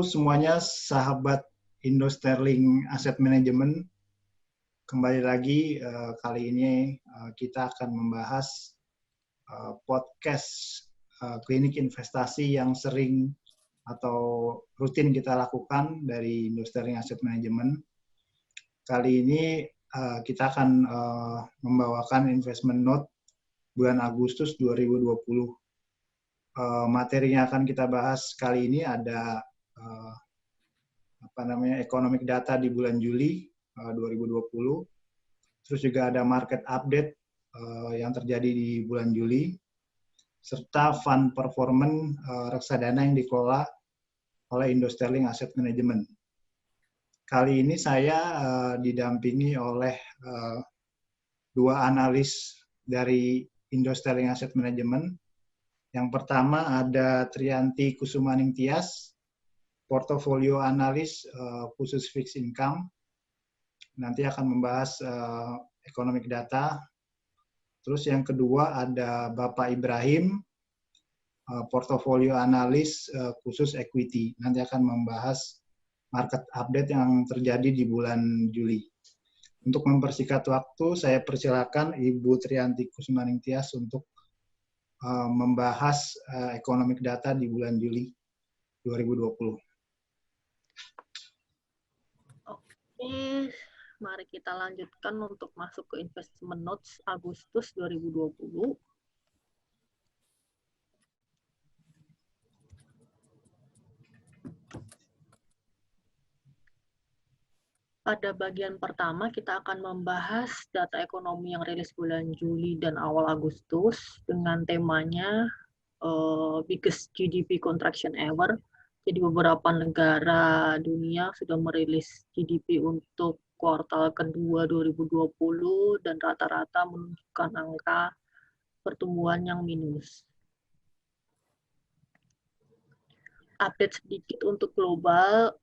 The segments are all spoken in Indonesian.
semuanya, sahabat Indo Sterling Asset Management. Kembali lagi, kali ini kita akan membahas podcast klinik investasi yang sering atau rutin kita lakukan dari Indo Sterling Asset Management. Kali ini kita akan membawakan investment note bulan Agustus 2020. Materi yang akan kita bahas kali ini ada economic data di bulan Juli 2020, terus juga ada market update yang terjadi di bulan Juli, serta fund performance reksadana yang dikelola oleh Indo Sterling Asset Management. Kali ini saya didampingi oleh dua analis dari Indo Sterling Asset Management. Yang pertama ada Triyanti Kusumaning Tias, portofolio analis khusus fixed income. Nanti akan membahas economic data. Terus yang kedua ada Bapak Ibrahim, portofolio analis khusus equity. Nanti akan membahas market update yang terjadi di bulan Juli. Untuk mempersingkat waktu, saya persilakan Ibu Triyanti Kusumaning Tias untuk membahas economic data di bulan Juli 2020. Oke, mari kita lanjutkan untuk masuk ke investment notes Agustus 2020. Pada bagian pertama, kita akan membahas data ekonomi yang rilis bulan Juli dan awal Agustus dengan temanya biggest GDP contraction ever. Jadi beberapa negara dunia sudah merilis GDP untuk kuartal kedua 2020 dan rata-rata menunjukkan angka pertumbuhan yang minus. Update sedikit untuk global,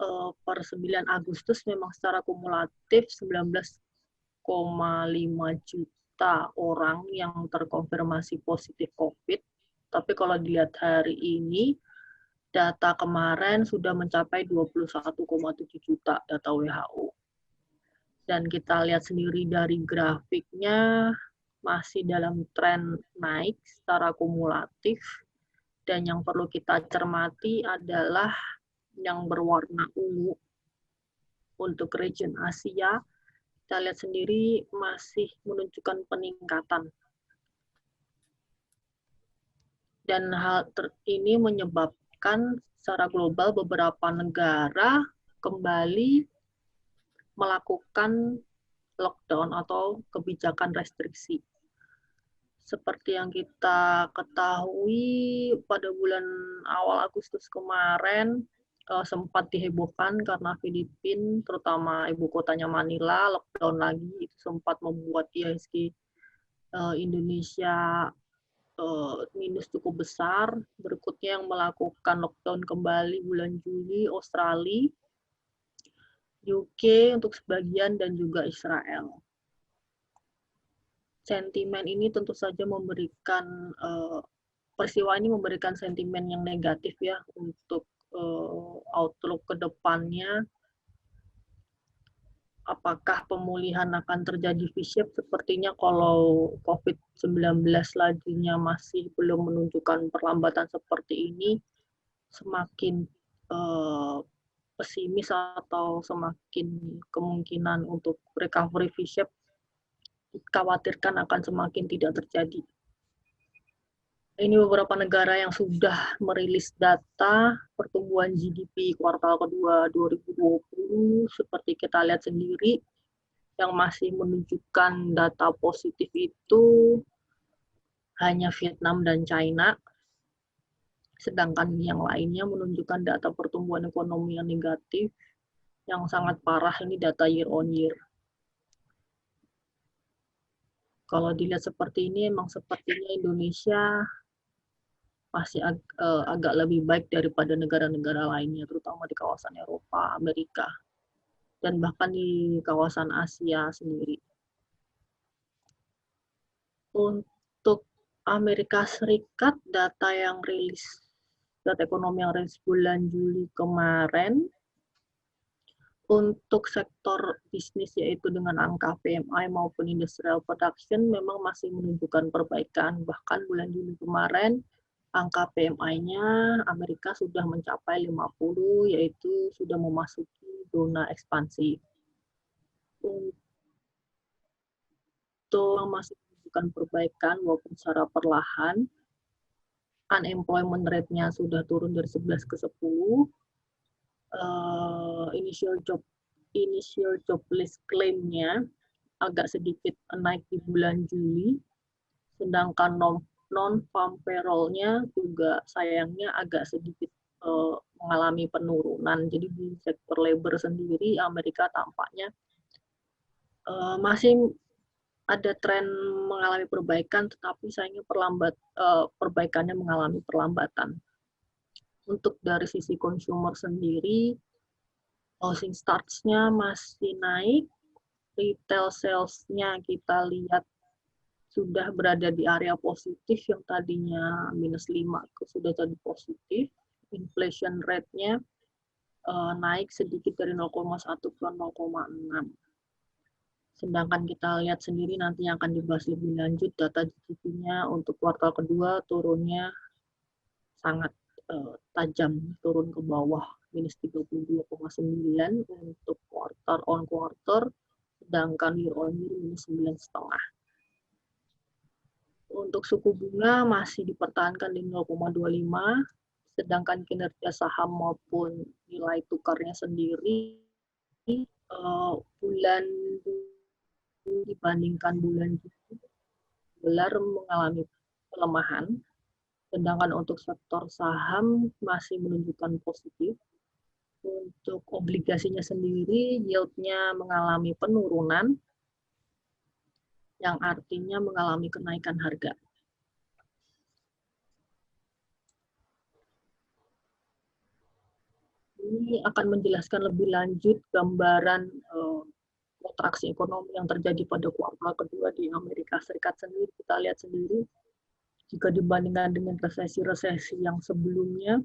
per 9 Agustus memang secara kumulatif 19,5 juta orang yang terkonfirmasi positif COVID. Tapi kalau dilihat hari ini, data kemarin sudah mencapai 21,7 juta data WHO. Dan kita lihat sendiri dari grafiknya, masih dalam tren naik secara kumulatif. Dan yang perlu kita cermati adalah yang berwarna ungu untuk region Asia. Kita lihat sendiri masih menunjukkan peningkatan. Dan hal ini menyebabkan secara global beberapa negara kembali melakukan lockdown atau kebijakan restriksi. Seperti yang kita ketahui pada bulan awal Agustus kemarin sempat dihebohkan karena Filipina, terutama ibu kotanya Manila, lockdown lagi. Itu sempat membuat IHSG Indonesia minus cukup besar. Berikutnya yang melakukan lockdown kembali bulan Juli, Australia, UK untuk sebagian, dan juga Israel. Sentimen ini tentu saja memberikan, peristiwa ini memberikan sentimen yang negatif ya untuk outlook ke depannya. Apakah pemulihan akan terjadi V-shape? Sepertinya kalau COVID-19 lajunya masih belum menunjukkan perlambatan seperti ini, semakin pesimis atau semakin kemungkinan untuk recovery V-shape dikhawatirkan akan semakin tidak terjadi. Ini beberapa negara yang sudah merilis data pertumbuhan GDP kuartal kedua 2020. Seperti kita lihat sendiri, yang masih menunjukkan data positif itu hanya Vietnam dan China. Sedangkan yang lainnya menunjukkan data pertumbuhan ekonomi yang negatif. Yang sangat parah ini data year on year. Kalau dilihat seperti ini, emang sepertinya Indonesia masih agak lebih baik daripada negara-negara lainnya, terutama di kawasan Eropa, Amerika, dan bahkan di kawasan Asia sendiri. Untuk Amerika Serikat, data yang rilis data ekonomi yang rilis bulan Juli kemarin. Untuk sektor bisnis yaitu dengan angka PMI maupun industrial production memang masih menunjukkan perbaikan. Bahkan bulan Juli kemarin angka PMI-nya Amerika sudah mencapai 50, yaitu sudah memasuki zona ekspansi. Untuk masih menunjukkan perbaikan walaupun secara perlahan, unemployment rate-nya sudah turun dari 11 ke 10. Initial jobless claim-nya agak sedikit naik di bulan Juli, sedangkan non-farm payroll-nya juga sayangnya agak sedikit mengalami penurunan. Jadi di sektor labor sendiri Amerika tampaknya masih ada tren mengalami perbaikan, tetapi sayangnya perbaikannya mengalami perlambatan. Untuk dari sisi consumer sendiri, housing starts-nya masih naik, retail sales-nya kita lihat sudah berada di area positif yang tadinya -5 sudah jadi positif. Inflation rate-nya naik sedikit dari 0,1 ke 0,6. Sedangkan kita lihat sendiri nanti yang akan dibahas lebih lanjut, data GDP-nya untuk kuartal kedua turunnya sangat tajam, turun ke bawah -32,9 untuk quarter on quarter, sedangkan year on year -9,5. Untuk suku bunga masih dipertahankan di 0,25, sedangkan kinerja saham maupun nilai tukarnya sendiri bulan dibandingkan bulan Juli dolar mengalami pelemahan. Sedangkan untuk sektor saham masih menunjukkan positif. Untuk obligasinya sendiri, yield-nya mengalami penurunan, yang artinya mengalami kenaikan harga. Ini akan menjelaskan lebih lanjut gambaran kontraksi ekonomi yang terjadi pada kuartal kedua di Amerika Serikat sendiri. Kita lihat sendiri, jika dibandingkan dengan resesi-resesi yang sebelumnya,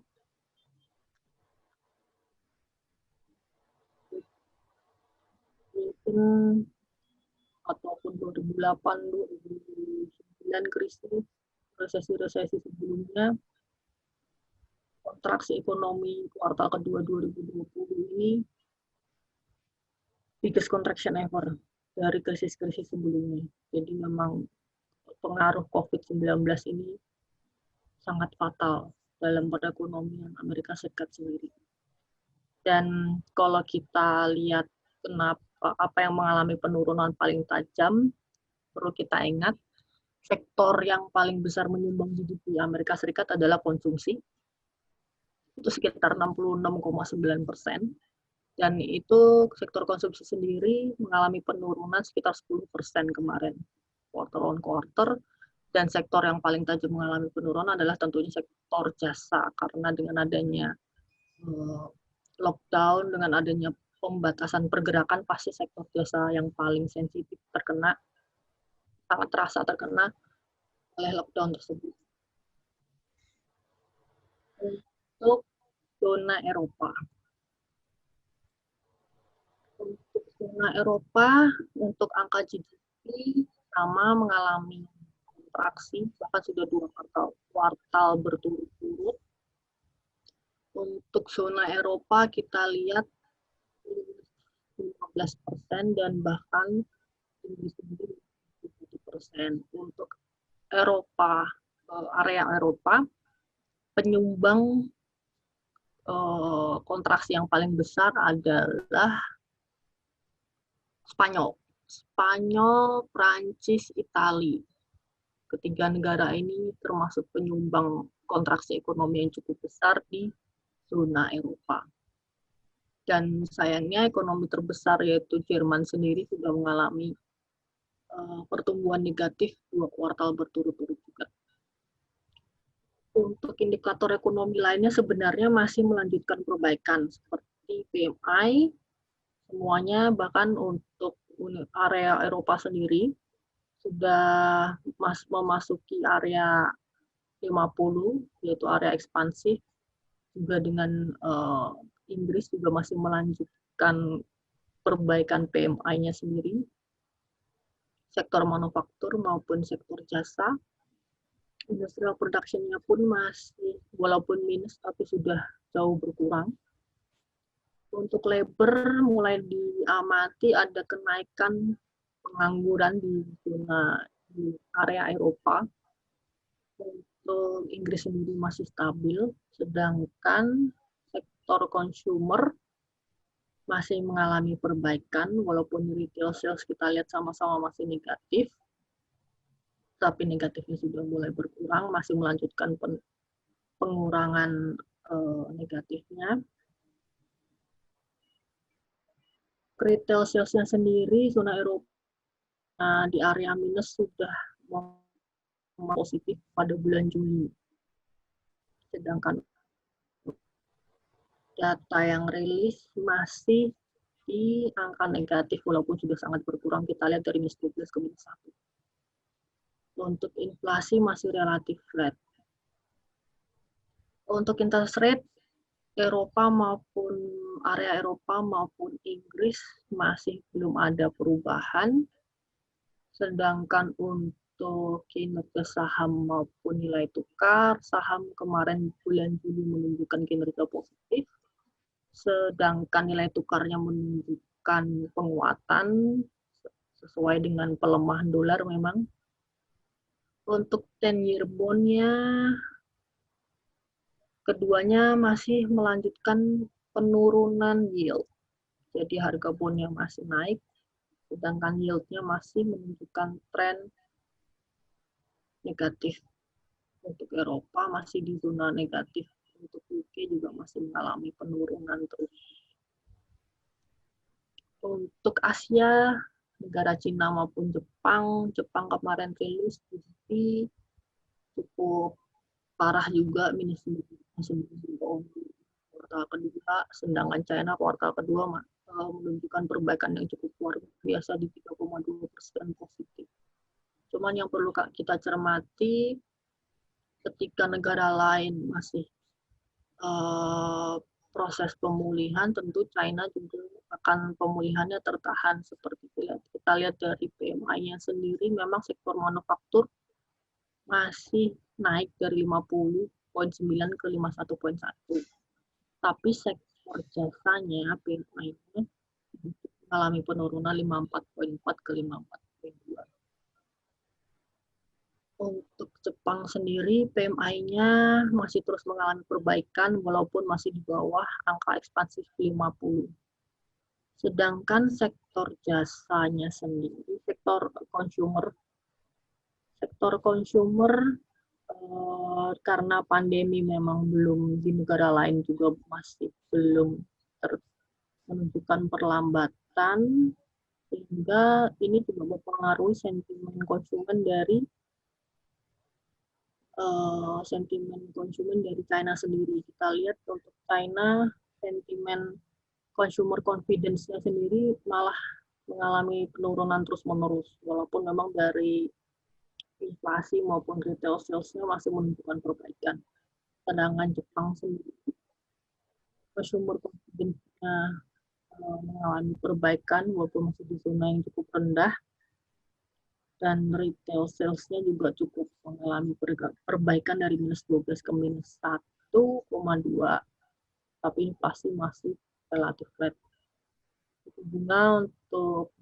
ataupun 2008-2009 krisis, resesi-resesi sebelumnya, kontraksi ekonomi kuartal kedua 2020 ini biggest contraction ever dari krisis-krisis sebelumnya. Jadi memang pengaruh COVID-19 ini sangat fatal dalam perekonomian Amerika Serikat sendiri. Dan kalau kita lihat apa yang mengalami penurunan paling tajam, perlu kita ingat, sektor yang paling besar menyumbang GDP Amerika Serikat adalah konsumsi, itu sekitar 66,9%, dan itu sektor konsumsi sendiri mengalami penurunan sekitar 10% kemarin, quarter on quarter, dan sektor yang paling tajam mengalami penurunan adalah tentunya sektor jasa, karena dengan adanya lockdown, dengan adanya pembatasan pergerakan, pasti sektor jasa yang paling sensitif terkena, sangat terasa terkena oleh lockdown tersebut. Untuk zona Eropa. Untuk zona Eropa, untuk angka GDP sama mengalami kontraksi, bahkan sudah 2 kuartal berturut-turut. Untuk zona Eropa kita lihat 15% dan bahkan tinggi 70%. Untuk Eropa, area Eropa, penyumbang kontraksi yang paling besar adalah Spanyol, Prancis, Italia. Ketiga negara ini termasuk penyumbang kontraksi ekonomi yang cukup besar di zona Eropa. Dan sayangnya ekonomi terbesar yaitu Jerman sendiri sudah mengalami pertumbuhan negatif 2 kuartal berturut-turut juga. Untuk indikator ekonomi lainnya sebenarnya masih melanjutkan perbaikan seperti PMI, semuanya bahkan untuk area Eropa sendiri sudah memasuki area 50, yaitu area ekspansif, juga dengan Inggris juga masih melanjutkan perbaikan PMI-nya sendiri, sektor manufaktur maupun sektor jasa. Industrial production-nya pun masih walaupun minus tapi sudah jauh berkurang. Untuk labor mulai diamati ada kenaikan pengangguran di area Eropa. Untuk Inggris sendiri masih stabil, sedangkan sektor consumer masih mengalami perbaikan, walaupun retail sales kita lihat sama-sama masih negatif, tapi negatifnya sudah mulai berkurang, masih melanjutkan pengurangan negatifnya. Retail sales-nya sendiri, zona Eropa di area minus sudah positif pada bulan Juni. Sedangkan data yang rilis masih di angka negatif walaupun sudah sangat berkurang. Kita lihat dari minus 12 ke minus 1. Untuk inflasi masih relatif flat. Untuk interest rate, Eropa maupun area Eropa maupun Inggris masih belum ada perubahan. Sedangkan untuk kinerja saham maupun nilai tukar, saham kemarin bulan Juli menunjukkan kinerja positif. Sedangkan nilai tukarnya menunjukkan penguatan sesuai dengan pelemahan dolar memang. Untuk 10-year bond-nya, keduanya masih melanjutkan penurunan yield. Jadi harga bond-nya masih naik, sedangkan yield-nya masih menunjukkan tren negatif. Untuk Eropa masih di zona negatif. Untuk UK juga masih mengalami penurunan terus. Untuk Asia, negara Cina maupun Jepang kemarin rilis GDP cukup parah juga, minus 9,9 kuartal kedua, sedangkan China kuartal kedua menunjukkan perbaikan yang cukup luar biasa di 3,2% positif. Cuman yang perlu kita cermati, ketika negara lain masih proses pemulihan, tentu China juga akan pemulihannya tertahan. Seperti kita lihat dari PMI-nya sendiri, memang sektor manufaktur masih naik dari 50,9 ke 51,1. Tapi sektor jasanya PMI-nya mengalami penurunan 54,4 ke 54,2. Untuk Jepang sendiri, PMI-nya masih terus mengalami perbaikan walaupun masih di bawah angka ekspansif 50. Sedangkan sektor jasanya sendiri, sektor consumer karena pandemi memang belum, di negara lain juga masih belum menunjukkan perlambatan, sehingga ini juga mempengaruhi sentimen konsumen dari China sendiri. Kita lihat untuk China, sentimen consumer confidence-nya sendiri malah mengalami penurunan terus-menerus, walaupun memang dari inflasi maupun retail sales-nya masih menunjukkan perbaikan. Sedangkan Jepang sendiri, consumer confidence-nya mengalami perbaikan walaupun masih di zona yang cukup rendah, dan retail sales-nya juga cukup mengalami perbaikan dari minus 12 ke minus 1,2, tapi inflasi masih relatif flat. Bunga untuk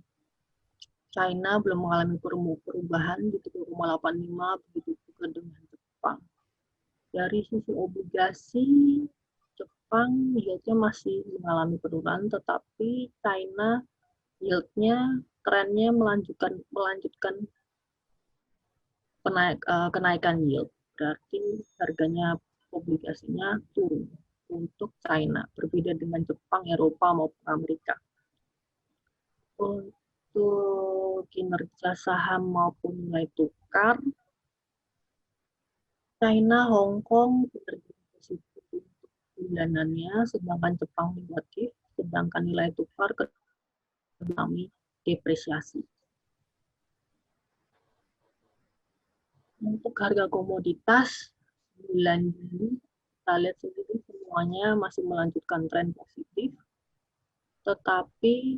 China belum mengalami perubahan di 3,85, begitu juga dengan Jepang. Dari sisi obligasi, Jepang yield-nya masih mengalami penurunan, tetapi China yield-nya, trennya melanjutkan kenaikan yield. Berarti harganya obligasinya turun untuk China, berbeda dengan Jepang, Eropa, maupun Amerika. Untuk kinerja saham maupun nilai tukar, China, Hong Kong kinerja positif untuk bulanannya, sedangkan Jepang negatif, sedangkan nilai tukar mengalami depresiasi. Untuk harga komoditas bulan Juli, kita lihat sendiri semua semuanya masih melanjutkan tren positif, tetapi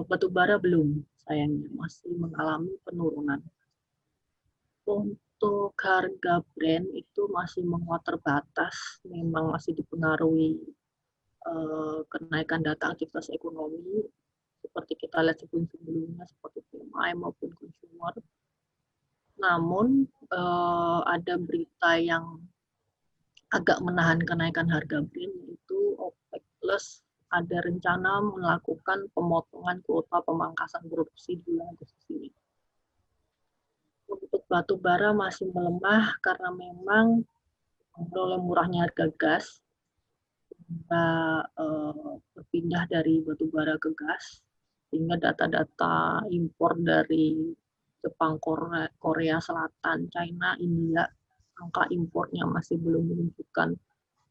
batubara belum, sayangnya masih mengalami penurunan. Untuk harga Brent itu masih menguat terbatas, memang masih dipengaruhi kenaikan data aktivitas ekonomi, seperti kita lihat sebelumnya seperti PMI maupun consumer. Namun ada berita yang agak menahan kenaikan harga Brent, yaitu OPEC Plus ada rencana melakukan pemotongan kuota pemangkasan produksi di bulan Agustus ini. Untuk batu bara masih melemah karena memang oleh murahnya harga gas, kita berpindah dari batu bara ke gas, sehingga data-data impor dari Jepang, Korea Selatan, China, India, angka impornya masih belum menunjukkan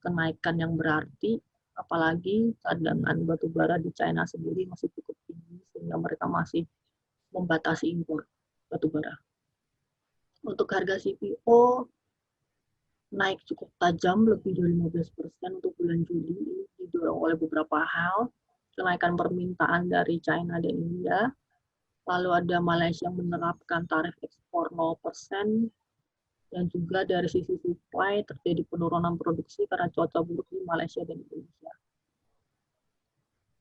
kenaikan yang berarti, apalagi cadangan batu bara di China sendiri masih cukup tinggi, sehingga mereka masih membatasi impor batu bara. Untuk harga CPO naik cukup tajam, lebih dari 15% untuk bulan Juli. Ini didorong oleh beberapa hal, kenaikan permintaan dari China dan India, lalu ada Malaysia yang menerapkan tarif ekspor 0%, dan juga dari sisi supply terjadi penurunan produksi karena cuaca buruk di Malaysia dan Indonesia.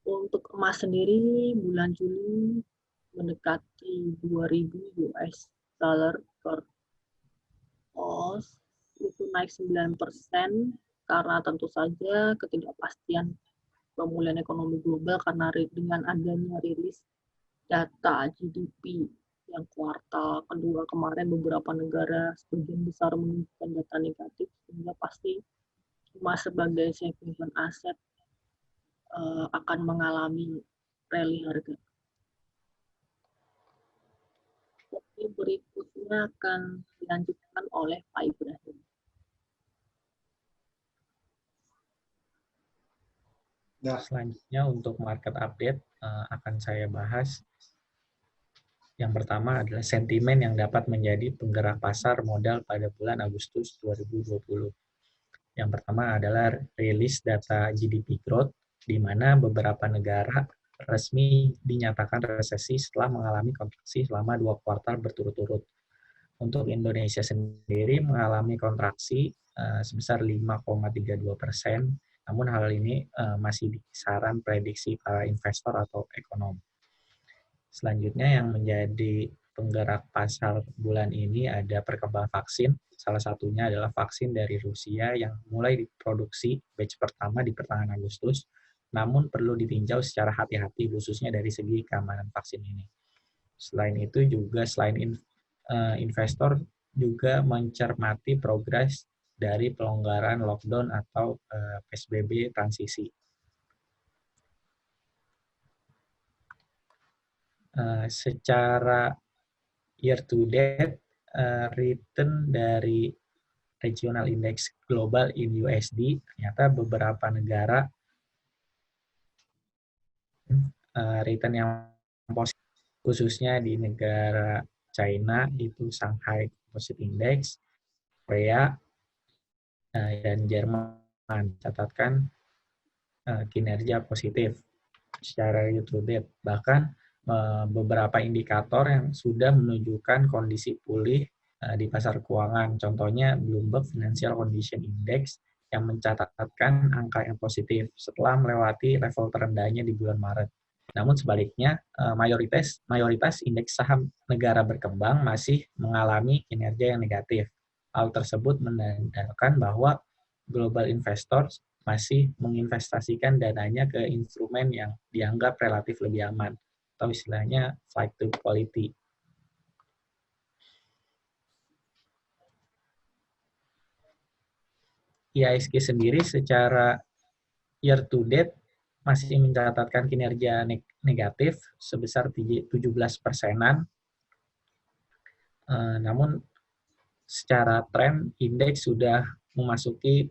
Untuk emas sendiri, bulan Juli mendekati 2.000 US dollar per ounce, itu naik 9% karena tentu saja ketidakpastian pemulihan ekonomi global karena dengan adanya rilis data GDP yang kuartal kedua kemarin beberapa negara sebagian besar menunjukkan data negatif, sehingga pasti emas sebagai safe haven aset akan mengalami rally harga. Oke, berikutnya akan dilanjutkan oleh Pak Ibrahim. Selanjutnya untuk market update akan saya bahas. Yang pertama adalah sentimen yang dapat menjadi penggerak pasar modal pada bulan Agustus 2020. Yang pertama adalah rilis data GDP growth, di mana beberapa negara resmi dinyatakan resesi setelah mengalami kontraksi selama 2 kuartal berturut-turut. Untuk Indonesia sendiri mengalami kontraksi sebesar 5,32%, namun hal ini masih di kisaran prediksi para investor atau ekonom. Selanjutnya yang menjadi penggerak pasar bulan ini ada perkembangan vaksin. Salah satunya adalah vaksin dari Rusia yang mulai diproduksi batch pertama di pertengahan Agustus, namun perlu ditinjau secara hati-hati khususnya dari segi keamanan vaksin ini. Selain itu juga investor juga mencermati progres dari pelonggaran lockdown atau PSBB transisi. Secara year to date, return dari regional index global in USD, ternyata beberapa negara return yang positif, khususnya di negara China, itu Shanghai Composite Index, Korea, dan Jerman catatkan kinerja positif secara year to date. Bahkan beberapa indikator yang sudah menunjukkan kondisi pulih di pasar keuangan. Contohnya Bloomberg Financial Condition Index yang mencatatkan angka yang positif setelah melewati level terendahnya di bulan Maret. Namun sebaliknya, mayoritas indeks saham negara berkembang masih mengalami kinerja yang negatif. Hal tersebut menandakan bahwa global investors masih menginvestasikan dananya ke instrumen yang dianggap relatif lebih aman, atau istilahnya flight to quality. IHSG sendiri secara year to date masih mencatatkan kinerja negatif sebesar 17%. Namun secara tren, indeks sudah memasuki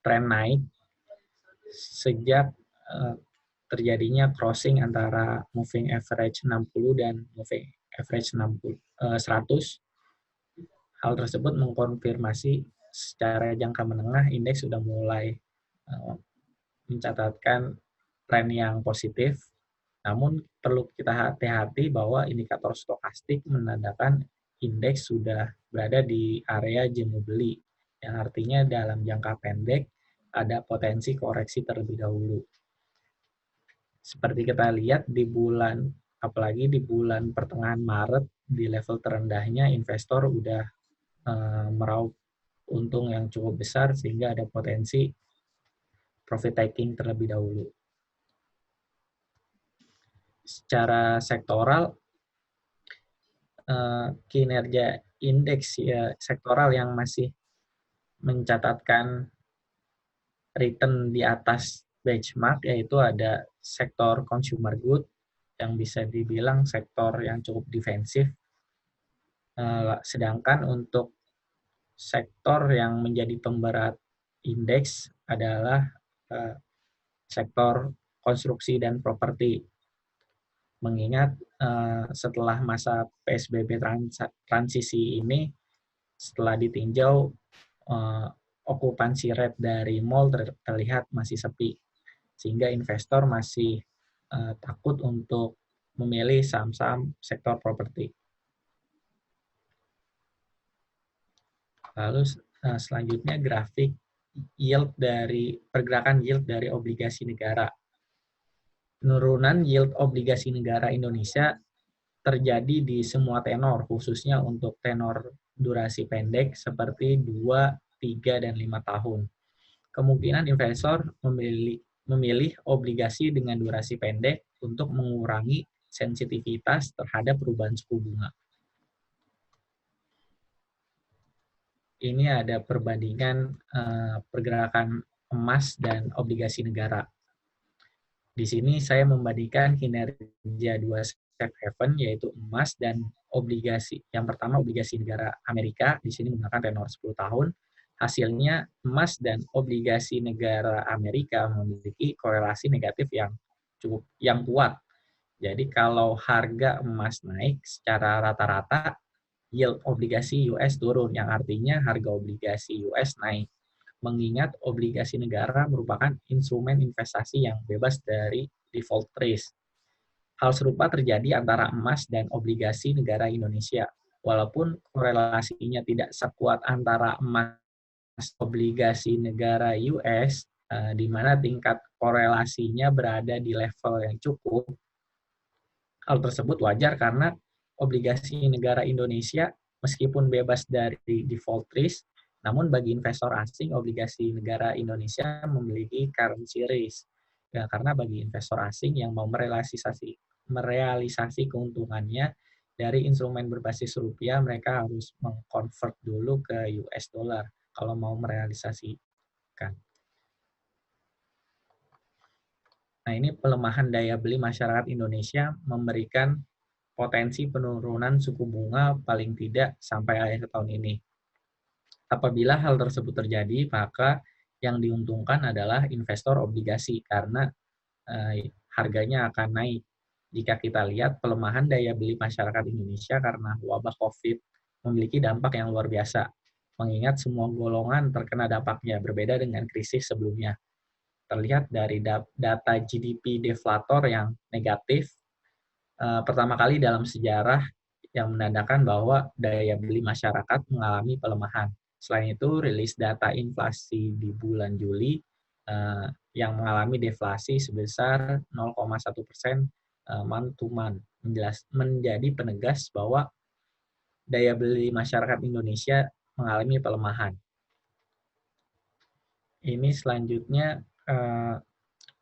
tren naik sejak terjadinya crossing antara moving average 60 dan moving average 100. Hal tersebut mengkonfirmasi secara jangka menengah indeks sudah mulai mencatatkan tren yang positif. Namun perlu kita hati-hati bahwa indikator stokastik menandakan indeks sudah berada di area jenuh beli, yang artinya dalam jangka pendek ada potensi koreksi terlebih dahulu. Seperti kita lihat apalagi di bulan pertengahan Maret, di level terendahnya investor udah meraup untung yang cukup besar sehingga ada potensi profit taking terlebih dahulu. Secara sektoral, kinerja indeks sektoral yang masih mencatatkan return di atas benchmark, yaitu ada sektor consumer good yang bisa dibilang sektor yang cukup defensif. Sedangkan untuk sektor yang menjadi pemberat indeks adalah sektor konstruksi dan properti. Mengingat setelah masa PSBB transisi ini, setelah ditinjau, okupansi rate dari mall terlihat masih sepi, sehingga investor masih takut untuk memilih saham-saham sektor properti. Lalu selanjutnya grafik pergerakan yield dari obligasi negara. Penurunan yield obligasi negara Indonesia terjadi di semua tenor, khususnya untuk tenor durasi pendek seperti 2, 3, dan 5 tahun. Kemungkinan investor memilih obligasi dengan durasi pendek untuk mengurangi sensitivitas terhadap perubahan suku bunga. Ini ada perbandingan pergerakan emas dan obligasi negara. Di sini saya membandingkan kinerja dua safe haven, yaitu emas dan obligasi. Yang pertama obligasi negara Amerika, di sini menggunakan tenor 10 tahun. Hasilnya emas dan obligasi negara Amerika memiliki korelasi negatif yang kuat. Jadi kalau harga emas naik, secara rata-rata yield obligasi US turun, yang artinya harga obligasi US naik. Mengingat obligasi negara merupakan instrumen investasi yang bebas dari default risk. Hal serupa terjadi antara emas dan obligasi negara Indonesia. Walaupun korelasinya tidak sekuat antara emas obligasi negara US, di mana tingkat korelasinya berada di level yang cukup. Hal tersebut wajar karena obligasi negara Indonesia meskipun bebas dari default risk, namun bagi investor asing, obligasi negara Indonesia memiliki currency risk. Ya, karena bagi investor asing yang mau merealisasi keuntungannya dari instrumen berbasis rupiah, mereka harus mengkonvert dulu ke US dollar kalau mau merealisasikan. Nah, ini pelemahan daya beli masyarakat Indonesia memberikan potensi penurunan suku bunga paling tidak sampai akhir tahun ini. Apabila hal tersebut terjadi, maka yang diuntungkan adalah investor obligasi karena harganya akan naik. Jika kita lihat pelemahan daya beli masyarakat Indonesia karena wabah COVID memiliki dampak yang luar biasa, mengingat semua golongan terkena dampaknya, berbeda dengan krisis sebelumnya. Terlihat dari data GDP deflator yang negatif, pertama kali dalam sejarah yang menandakan bahwa daya beli masyarakat mengalami pelemahan. Selain itu, rilis data inflasi di bulan Juli yang mengalami deflasi sebesar 0,1% month to month, menjadi penegas bahwa daya beli masyarakat Indonesia mengalami pelemahan. Ini selanjutnya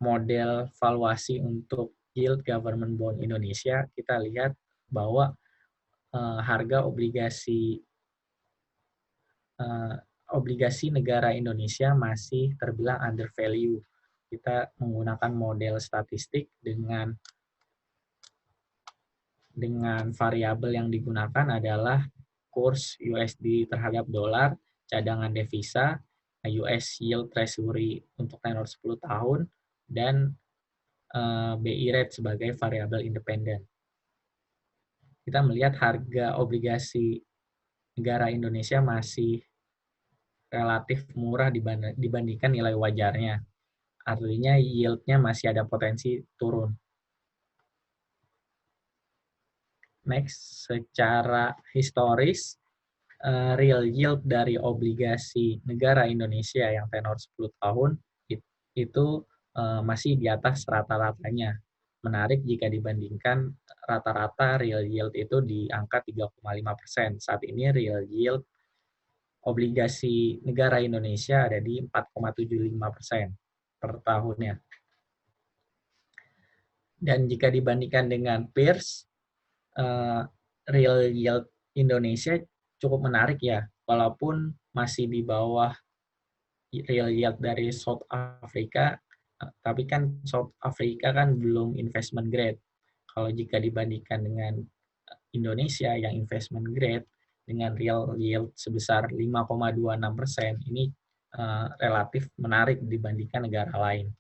model valuasi untuk yield government bond Indonesia. Kita lihat bahwa harga obligasi negara Indonesia masih terbilang under value. Kita menggunakan model statistik dengan variabel yang digunakan adalah kurs USD terhadap dolar, cadangan devisa, US yield treasury untuk tenor 10 tahun, dan BI rate sebagai variabel independen. Kita melihat harga obligasi negara Indonesia masih relatif murah dibandingkan nilai wajarnya. Artinya yield-nya masih ada potensi turun. Next, secara historis, real yield dari obligasi negara Indonesia yang tenor 10 tahun itu masih di atas rata-ratanya. Menarik jika dibandingkan rata-rata real yield itu di angka 3,5%. Saat ini real yield obligasi negara Indonesia ada di 4,75% per tahunnya. Dan jika dibandingkan dengan peers, real yield Indonesia cukup menarik ya, walaupun masih di bawah real yield dari South Africa, tapi kan South Africa kan belum investment grade. Kalau jika dibandingkan dengan Indonesia yang investment grade dengan real yield sebesar 5,26%, ini relatif menarik dibandingkan negara lain.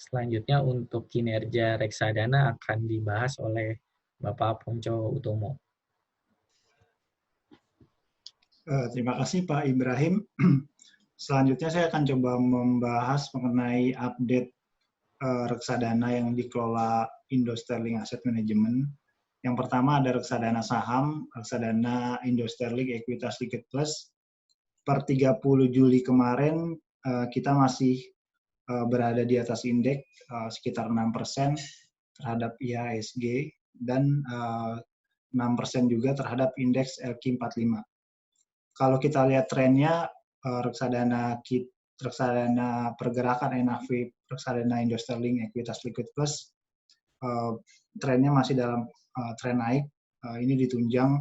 Selanjutnya untuk kinerja reksadana akan dibahas oleh Bapak Ponco Utomo. Terima kasih Pak Ibrahim. Selanjutnya saya akan coba membahas mengenai update reksadana yang dikelola Indo Sterling Asset Management. Yang pertama ada reksadana saham, reksadana Indo Sterling Equitas Liquid Plus. Per 30 Juli kemarin kita masih berada di atas indeks sekitar 6% terhadap IHSG dan 6% juga terhadap indeks LQ45. Kalau kita lihat trennya, reksadana pergerakan NAV reksadana Indo Sterling Equitas Liquid Plus trennya masih dalam tren naik. Ini ditunjang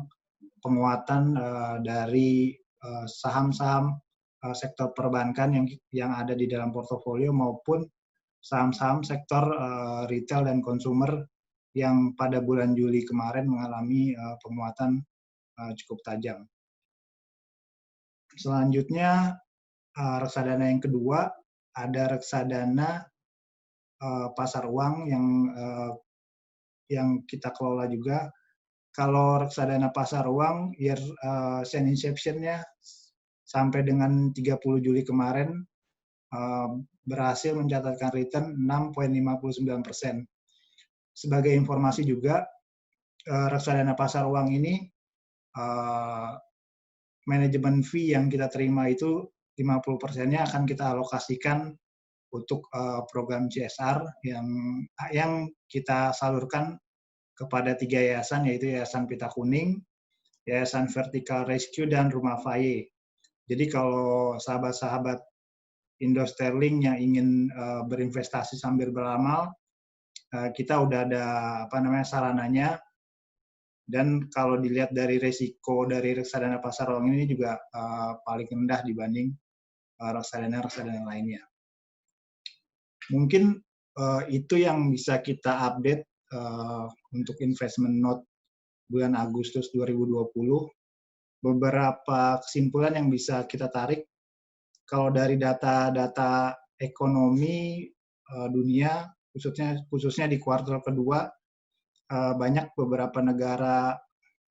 penguatan dari saham-saham sektor perbankan yang ada di dalam portofolio maupun saham-saham sektor retail dan consumer yang pada bulan Juli kemarin mengalami penguatan cukup tajam. Selanjutnya reksadana yang kedua ada reksadana pasar uang yang kita kelola juga. Kalau reksadana pasar uang year since inception-nya sampai dengan 30 Juli kemarin berhasil mencatatkan return 6,59%. Sebagai informasi juga, reksadana pasar uang ini manajemen fee yang kita terima itu 50%-nya akan kita alokasikan untuk program CSR yang kita salurkan kepada 3 yayasan, yaitu Yayasan Pita Kuning, Yayasan Vertical Rescue, dan Rumah Faye. Jadi kalau sahabat-sahabat Indo Sterling yang ingin berinvestasi sambil beramal, kita udah ada sarananya. Dan kalau dilihat dari resiko dari reksadana pasar uang ini juga paling rendah dibanding reksadana-reksadana lainnya. Mungkin itu yang bisa kita update untuk investment note bulan Agustus 2020. Beberapa kesimpulan yang bisa kita tarik, kalau dari data-data ekonomi dunia, khususnya di kuartal kedua, banyak beberapa negara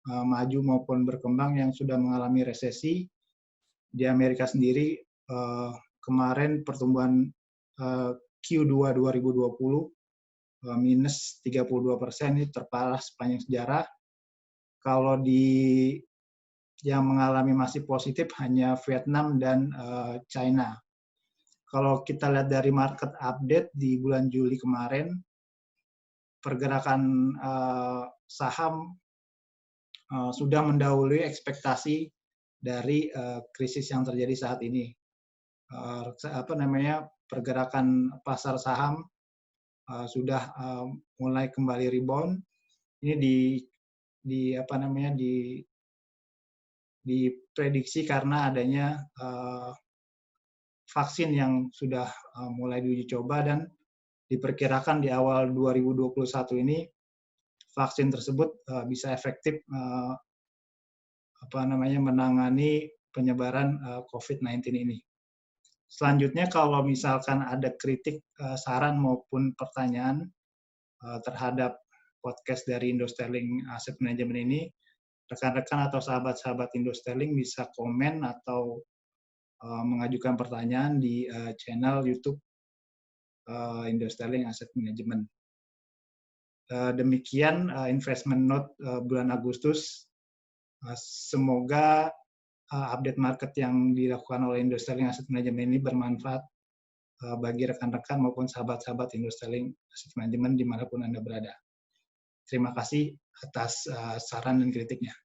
maju maupun berkembang yang sudah mengalami resesi. Di Amerika sendiri, kemarin pertumbuhan Q2 2020 minus 32%, ini terparah sepanjang sejarah. Kalau yang mengalami masih positif hanya Vietnam dan China. Kalau kita lihat dari market update di bulan Juli kemarin, pergerakan saham sudah mendahului ekspektasi dari krisis yang terjadi saat ini. Pergerakan pasar saham sudah mulai kembali rebound. Ini diprediksi karena adanya vaksin yang sudah mulai diuji coba, dan diperkirakan di awal 2021 ini vaksin tersebut bisa efektif menangani penyebaran COVID-19 ini. Selanjutnya, kalau misalkan ada kritik, saran maupun pertanyaan terhadap podcast dari Indo Sterling Asset Management ini, rekan-rekan atau sahabat-sahabat Indosterling bisa komen atau mengajukan pertanyaan di channel YouTube Indosterling Asset Management. Demikian investment note bulan Agustus. Semoga update market yang dilakukan oleh Indosterling Asset Management ini bermanfaat bagi rekan-rekan maupun sahabat-sahabat Indosterling Asset Management dimanapun Anda berada. Terima kasih atas saran dan kritiknya.